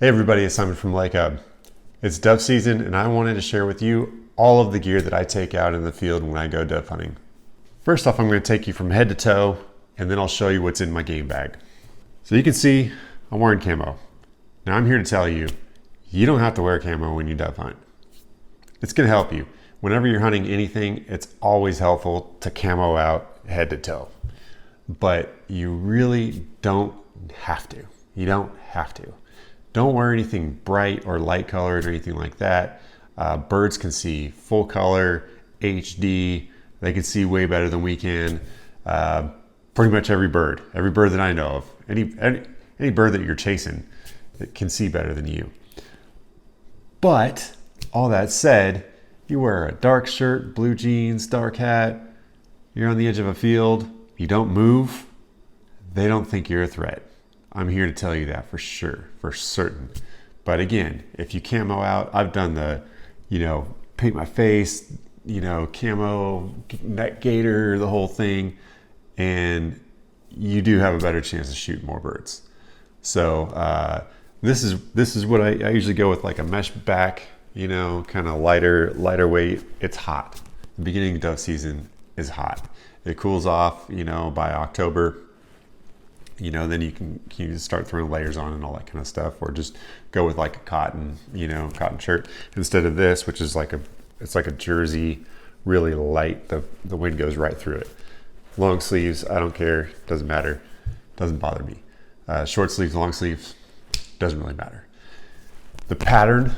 Hey everybody, it's Simon from Lake Hub. It's dove season and I wanted to share with you all of the gear that I take out in the field when I go dove hunting. First off, I'm going to take you from head to toe and then I'll show you what's in my game bag. So you can see I'm wearing camo. Now I'm here to tell you, you don't have to wear camo when you dove hunt. It's going to help you. Whenever you're hunting anything, it's always helpful to camo out head to toe. But you really don't have to. You don't have to. Don't wear anything bright or light colored or anything like that. Birds can see full color, HD. They can see way better than we can. Pretty much every bird that I know of, any bird that you're chasing, it can see better than you. But all that said, you wear a dark shirt, blue jeans, dark hat, you're on the edge of a field, you don't move, they don't think you're a threat. I'm here to tell you that for sure, for certain. But again, if you camo out, I've done the, paint my face, camo, neck gaiter, the whole thing, and you do have a better chance of shooting more birds. So this is what I usually go with, like a mesh back, kind of lighter weight. It's hot. The beginning of dove season is hot. It cools off, by October. Then you can start throwing layers on and all that kind of stuff, or just go with like a cotton shirt instead of this, which is it's like a jersey, really light. The wind goes right through it. Long sleeves, I don't care, doesn't matter, doesn't bother me. Short sleeves, long sleeves, doesn't really matter. The pattern,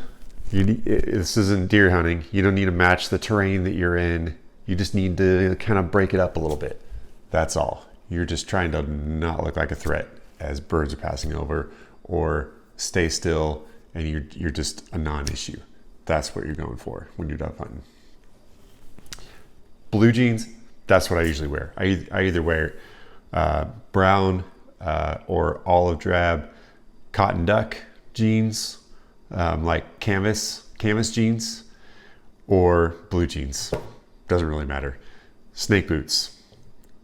this isn't deer hunting. You don't need to match the terrain that you're in. You just need to kind of break it up a little bit. That's all. You're just trying to not look like a threat as birds are passing over, or stay still and you're just a non-issue. That's what you're going for when you're dove hunting. Blue jeans, that's what I usually wear. I either wear brown or olive drab cotton duck jeans, like canvas jeans, or blue jeans. Doesn't really matter. Snake boots.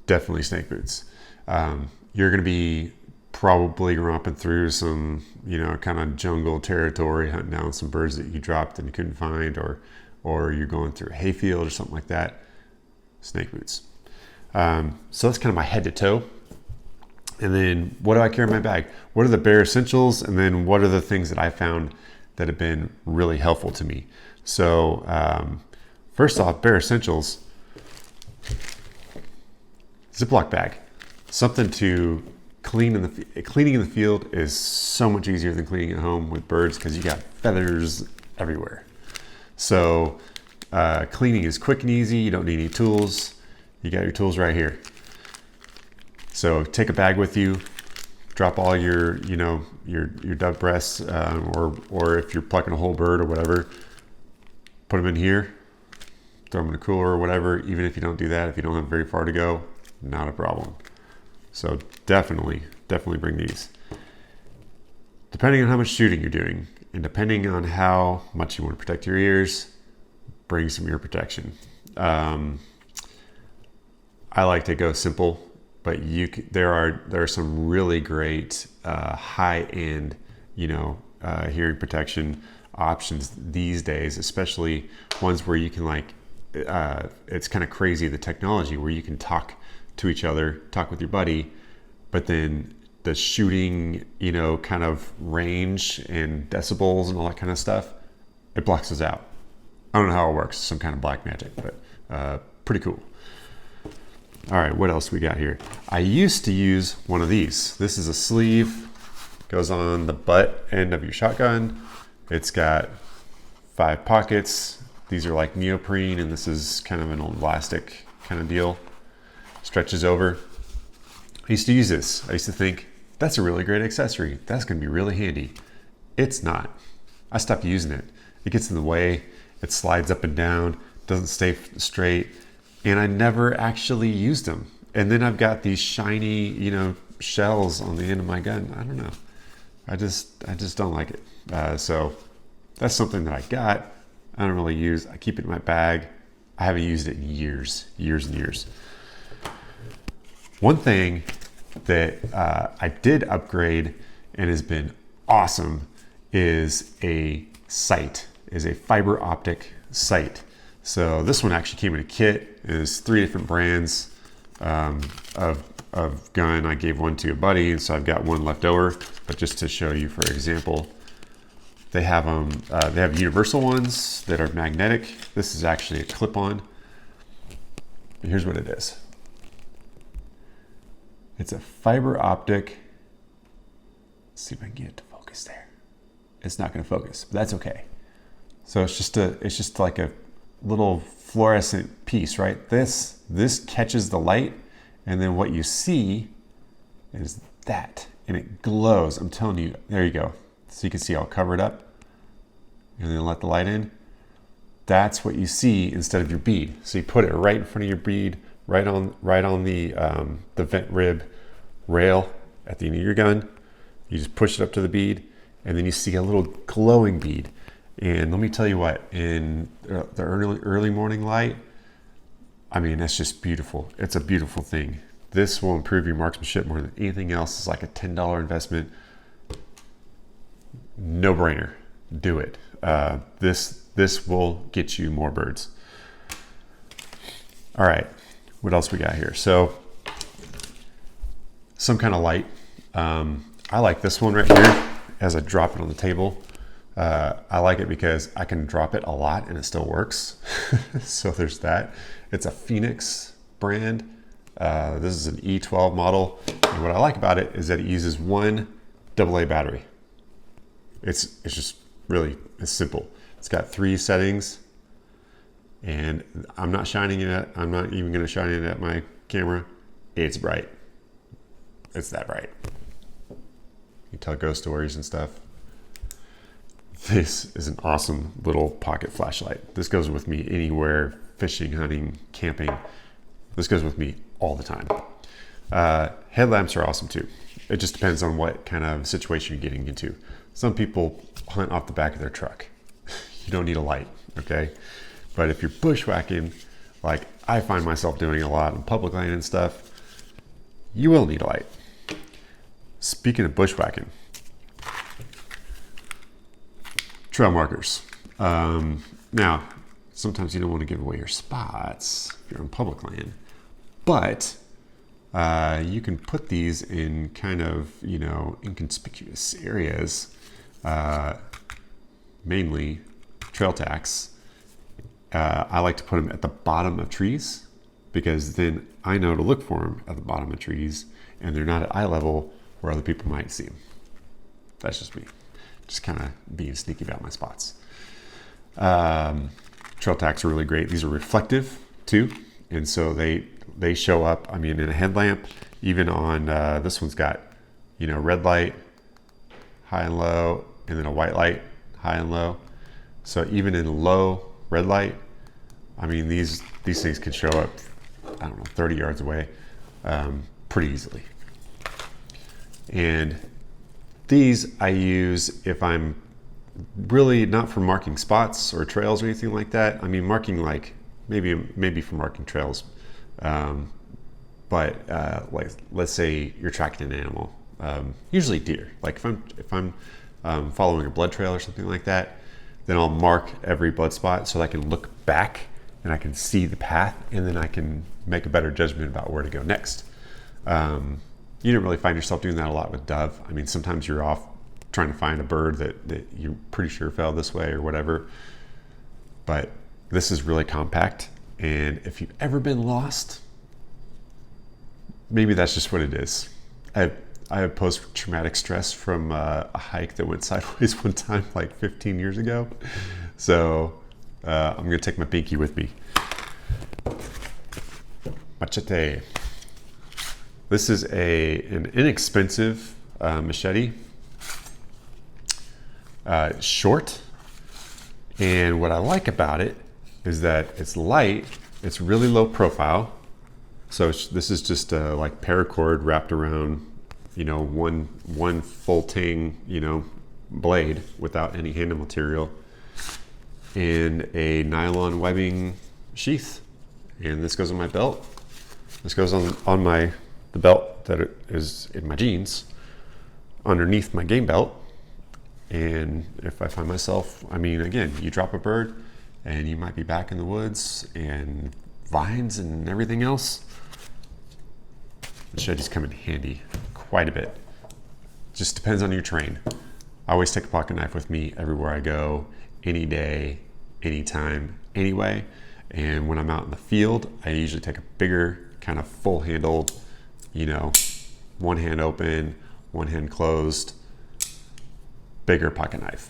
Definitely snake boots. You're going to be probably romping through some, kind of jungle territory, hunting down some birds that you dropped and you couldn't find, or you're going through a hayfield or something like that. Snake boots. So that's kind of my head to toe. And then what do I carry in my bag? What are the bare essentials? And then what are the things that I found that have been really helpful to me? So first off, bare essentials. Ziploc bag, something to cleaning in the field is so much easier than cleaning at home with birds because you got feathers everywhere. So cleaning is quick and easy. You don't need any tools. You got your tools right here. So take a bag with you, drop all your dove breasts, or if you're plucking a whole bird or whatever, put them in here, throw them in a cooler or whatever. Even if you don't do that, if you don't have very far to go, not a problem. So definitely bring these. Depending on how much shooting you're doing, and depending on how much you want to protect your ears, bring some ear protection. I like to go simple, but there are some really great high-end, hearing protection options these days, especially ones where you can it's kind of crazy, the technology where you can talk to each other, talk with your buddy, but then the shooting, kind of range and decibels and all that kind of stuff, it blocks us out. I don't know how it works, some kind of black magic, but pretty cool. All right, what else we got here? I used to use one of these. This is a sleeve, goes on the butt end of your shotgun. It's got 5 pockets. These are like neoprene, and this is kind of an elastic kind of deal. Stretches over. I used to use this. I used to think, that's a really great accessory. That's going to be really handy. It's not. I stopped using it. It gets in the way. It slides up and down, doesn't stay straight, and I never actually used them. And then I've got these shiny, shells on the end of my gun. I don't know. I just don't like it. So that's something that I got. I don't really use. I keep it in my bag. I haven't used it in years and years. One thing that I did upgrade and has been awesome is a sight, is a fiber optic sight. So this one actually came in a kit. It's 3 different brands of gun. I gave one to a buddy, and so I've got one left over. But just to show you, for example, they have they have universal ones that are magnetic. This is actually a clip-on. Here's what it is. It's a fiber optic. Let's see if I can get it to focus there. It's not going to focus, but that's okay. So it's just like a little fluorescent piece, right? This catches the light, and then what you see is that, and it glows. I'm telling you, there you go. So you can see I'll cover it up and then let the light in. That's what you see instead of your bead. So you put it right in front of your bead, right on the vent rib rail at the end of your gun. You just push it up to the bead, and then you see a little glowing bead. And let me tell you what, in the early morning light, I mean, that's just beautiful. It's a beautiful thing. This will improve your marksmanship more than anything else. It's like a $10 investment. No brainer. Do it. This will get you more birds. All right, what else we got here? So some kind of light. I like this one right here as I drop it on the table. I like it because I can drop it a lot and it still works. So there's that. It's a Phoenix brand. This is an E12 model. And what I like about it is that it uses one AA battery. It's just really, it's simple. It's got 3 settings, and I'm not shining it at, I'm not even gonna shine it at my camera. It's bright. It's that bright. You tell ghost stories and stuff. This is an awesome little pocket flashlight. This goes with me anywhere, fishing, hunting, camping. This goes with me all the time. Headlamps are awesome too. It just depends on what kind of situation you're getting into. Some people hunt off the back of their truck. You don't need a light, okay? But if you're bushwhacking, like I find myself doing a lot in public land and stuff, you will need a light. Speaking of bushwhacking, trail markers. Now, sometimes you don't want to give away your spots if you're on public land, but you can put these in kind of, inconspicuous areas, mainly trail tacks. I like to put them at the bottom of trees because then I know to look for them at the bottom of trees and they're not at eye level where other people might see them. That's just me. Just kind of being sneaky about my spots. Trail tacks are really great. These are reflective too. And so they show up, I mean, in a headlamp, even on, this one's got, red light, high and low, and then a white light, high and low. So even in low red light, I mean, these things can show up, I don't know, 30 yards away, pretty easily. And these I use if I'm really not for marking spots or trails or anything like that. I mean, marking like maybe for marking trails, but like let's say you're tracking an animal, usually deer. Like if I'm following a blood trail or something like that, then I'll mark every blood spot so that I can look back and I can see the path, and then I can make a better judgment about where to go next. You don't really find yourself doing that a lot with dove. I mean, sometimes you're off trying to find a bird that you're pretty sure fell this way or whatever. But this is really compact. And if you've ever been lost, maybe that's just what it is. I have post-traumatic stress from a hike that went sideways one time like 15 years ago. So I'm gonna take my pinky with me. Machete. This is an inexpensive machete, short, and what I like about it is that it's light, it's really low profile, so this is just like paracord wrapped around, one full tang, blade without any handle material, and a nylon webbing sheath, and this goes on my belt. This goes on the belt that is in my jeans, underneath my game belt, And if I find myself, I mean, again, you drop a bird and you might be back in the woods and vines and everything else, machetes come in handy quite a bit. Just depends on your terrain. I always take a pocket knife with me everywhere I go, any day, anytime, anyway. And when I'm out in the field, I usually take a bigger, kind of full handled, you know, one hand open, one hand closed, bigger pocket knife.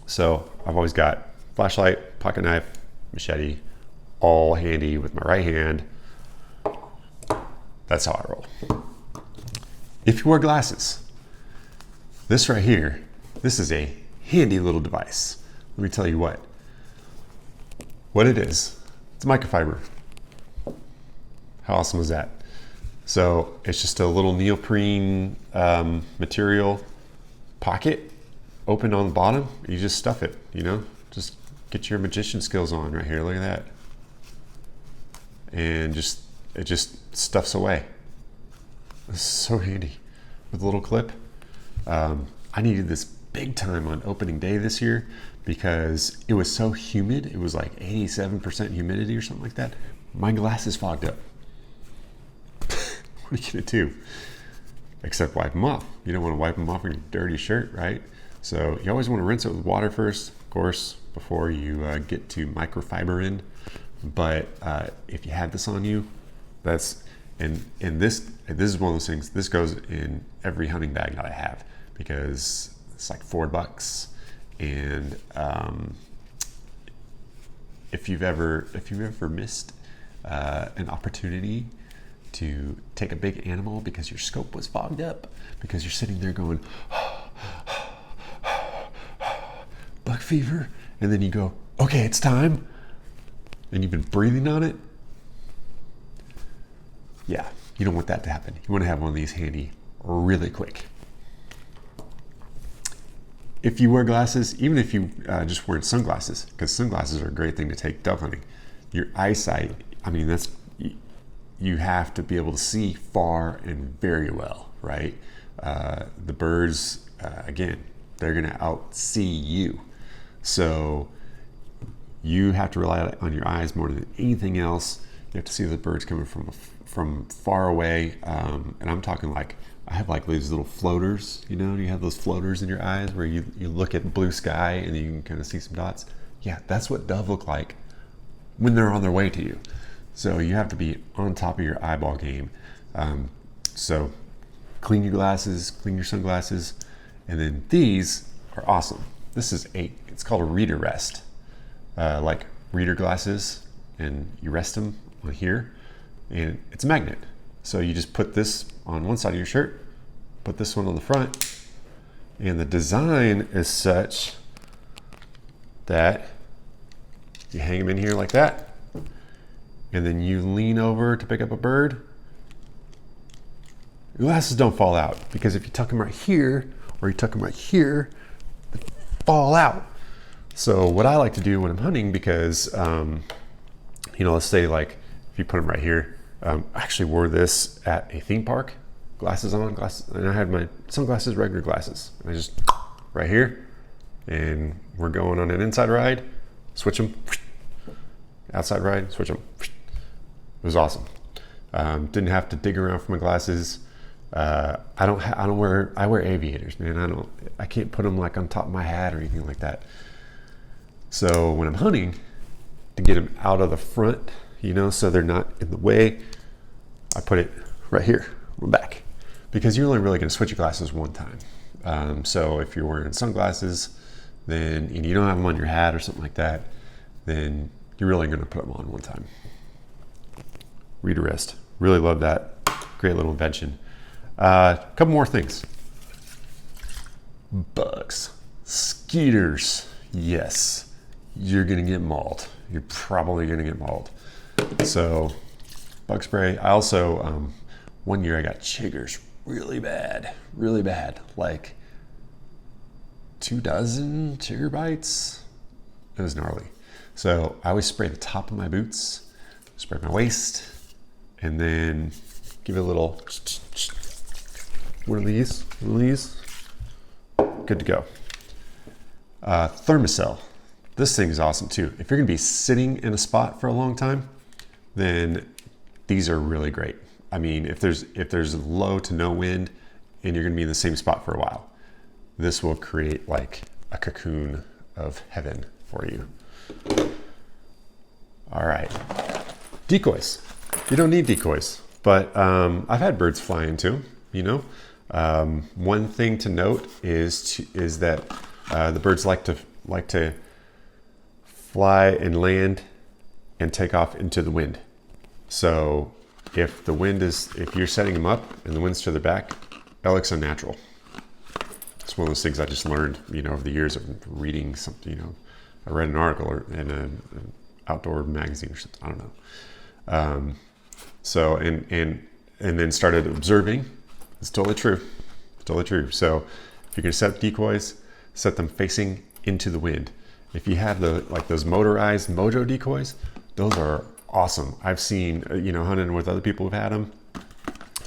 So I've always got flashlight, pocket knife, machete, all handy with my right hand. That's how I roll. If you wear glasses, this right here, this is a handy little device. Let me tell you what it is. It's microfiber. How awesome is that? So it's just a little neoprene material pocket, open on the bottom. You just stuff it, you know, just get your magician skills on right here. Look at that. And it just stuffs away. It's so handy with a little clip. I needed this big time on opening day this year because it was so humid. It was like 87% humidity or something like that. My glasses fogged up. What are you gonna do? Except wipe them off. You don't want to wipe them off on your dirty shirt, right? So you always want to rinse it with water first, of course, before you get to microfiber in. But if you have this on you, that's and this is one of those things. This goes in every hunting bag that I have because it's like $4. And if you've ever missed an opportunity to take a big animal because your scope was fogged up, because you're sitting there going buck fever, and then you go, okay, it's time, and you've been breathing on it. Yeah, you don't want that to happen. You want to have one of these handy really quick. If you wear glasses, even if you just wear sunglasses, because sunglasses are a great thing to take dove hunting, your eyesight, I mean, you have to be able to see far and very well, right? The birds, again, they're going to outsee you. So you have to rely on your eyes more than anything else. You have to see the birds coming from far away. And I'm talking like, I have like these little floaters, you know, you have those floaters in your eyes where you look at blue sky and you can kind of see some dots. Yeah, that's what dove look like when they're on their way to you. So you have to be on top of your eyeball game. So clean your glasses, clean your sunglasses. And then these are awesome. This is it's called a reader rest. Like reader glasses, and you rest them on here, and it's a magnet. So you just put this on one side of your shirt, put this one on the front, and the design is such that you hang them in here like that, and then you lean over to pick up a bird. Your glasses don't fall out, because if you tuck them right here or you tuck them right here, they fall out. So what I like to do when I'm hunting, because let's say like if you put them right here, I actually wore this at a theme park, glasses on, and I had my sunglasses, regular glasses, and I just right here, and we're going on an inside ride, switch them, outside ride, switch them. It was awesome. Didn't have to dig around for my glasses. I wear aviators, man. I can't put them like on top of my hat or anything like that. So when I'm hunting, to get them out of the front, so they're not in the way, I put it right here on the back, because you're only really going to switch your glasses one time. So if you're wearing sunglasses, then and you don't have them on your hat or something like that, then you're really going to put them on one time. Reader rest. Really love that. Great little invention. A couple more things. Bugs, skeeters. Yes, you're going to get mauled. You're probably going to get mauled. So bug spray. I also, one year I got chiggers really bad, like 24 chigger bites. It was gnarly. So I always spray the top of my boots, spray my waist, and then give it a little, one of these, good to go. Thermacell. This thing is awesome too. If you're gonna be sitting in a spot for a long time, then these are really great. I mean, if there's low to no wind and you're gonna be in the same spot for a while, this will create like a cocoon of heaven for you. All right, decoys. You don't need decoys, but I've had birds fly into, you know. One thing to note is that the birds like to fly and land and take off into the wind. So if you're setting them up and the wind's to their back, that looks unnatural. It's one of those things I just learned, you know, over the years of reading something, you know, I read an article in an outdoor magazine or something, I don't know. So, and then started observing. It's totally true. It's totally true. So if you're gonna set decoys, set them facing into the wind. If you have those motorized mojo decoys, those are awesome. I've seen, you know, hunting with other people who've had them,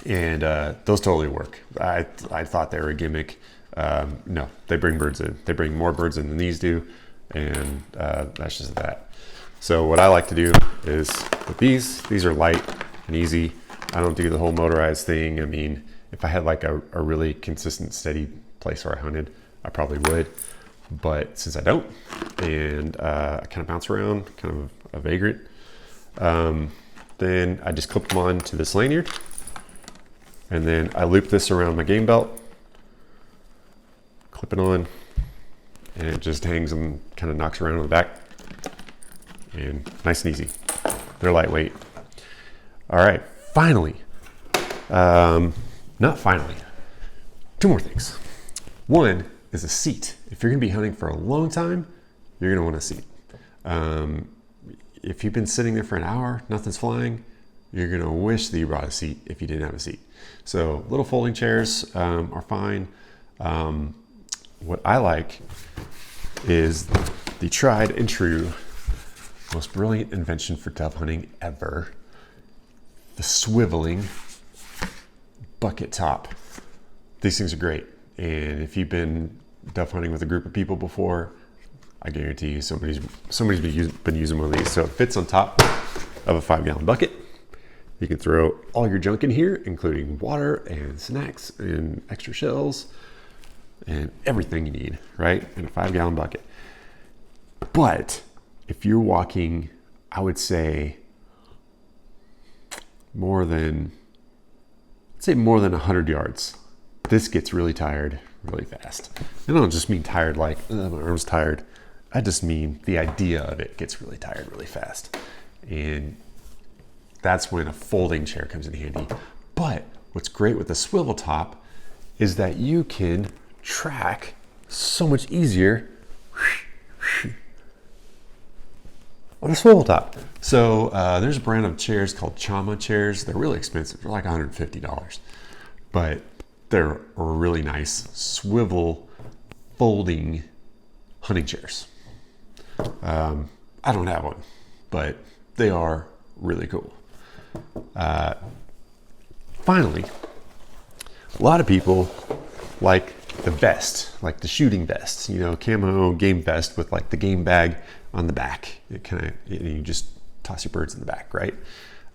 and those totally work. I thought they were a gimmick. No, they bring birds in. They bring more birds in than these do, and that's just that. So what I like to do is with these are light and easy. I don't do the whole motorized thing. I mean, if I had like a really consistent, steady place where I hunted, I probably would. But since I don't, and I kind of bounce around, kind of a vagrant, then I just clip them on to this lanyard, and then I loop this around my game belt, clip it on, and it just hangs them, kind of knocks around on the back, and nice and easy. They're lightweight. All right, finally, not finally, two more things. One is a seat. If you're gonna be hunting for a long time, you're gonna want a seat. If you've been sitting there for an hour, nothing's flying, you're gonna wish that you brought a seat if you didn't have a seat. So little folding chairs are fine. What I like is the tried and true, most brilliant invention for dove hunting ever, the swiveling bucket top. These things are great. And if you've been dove hunting with a group of people before, I guarantee you somebody's been using one of these. So it fits on top of a 5-gallon bucket. You can throw all your junk in here, including water and snacks and extra shells and everything you need, right? In a 5-gallon bucket. But if you're walking, I would say more than 100 yards, this gets really tired really fast. And I don't just mean tired like, my arm's tired. I just mean the idea of it gets really tired really fast. And that's when a folding chair comes in handy. But what's great with the swivel top is that you can track so much easier on a swivel top. So there's a brand of chairs called Chama chairs. They're really expensive. They're like $150. But they're really nice swivel folding hunting chairs. I don't have one, but they are really cool. Finally, a lot of people like the vest, like the shooting vest, you know, camo game vest with like the game bag on the back. It kind of, you just toss your birds in the back, right?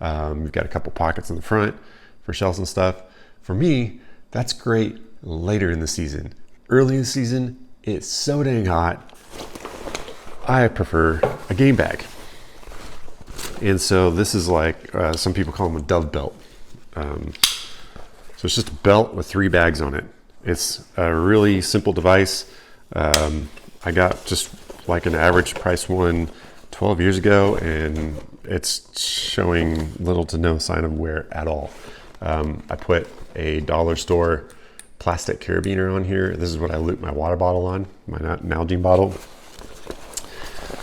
You've got a couple pockets in the front for shells and stuff. For me, that's great later in the season. Early in the season, it's so dang hot. I prefer a game bag. And so this is like, some people call them a dove belt. So it's just a belt with 3 bags on it. It's a really simple device. I got just like an average price one 12 years ago, and it's showing little to no sign of wear at all. I put a dollar store plastic carabiner on here. This is what I loop my water bottle on, my Nalgene bottle.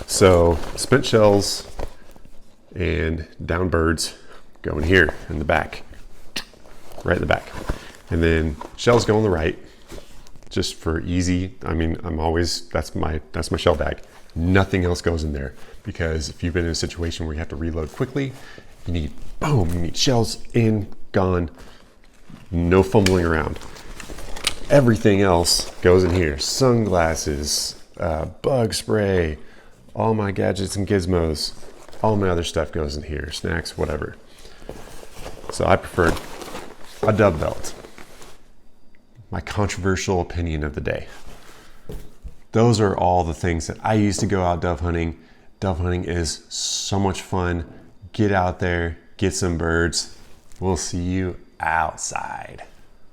So spent shells and down birds go in here in the back, right in the back. And then shells go on the right, just for easy. I mean, that's my shell bag. Nothing else goes in there, because if you've been in a situation where you have to reload quickly, you need shells in, gone, no fumbling around. everything else goes in here. Sunglasses, bug spray, all my gadgets and gizmos, all my other stuff goes in here, snacks, whatever. So I preferred a dove belt. My controversial opinion of the day. Those are all the things that I use to go out dove hunting. Dove hunting is so much fun. Get out there, get some birds. We'll see you outside.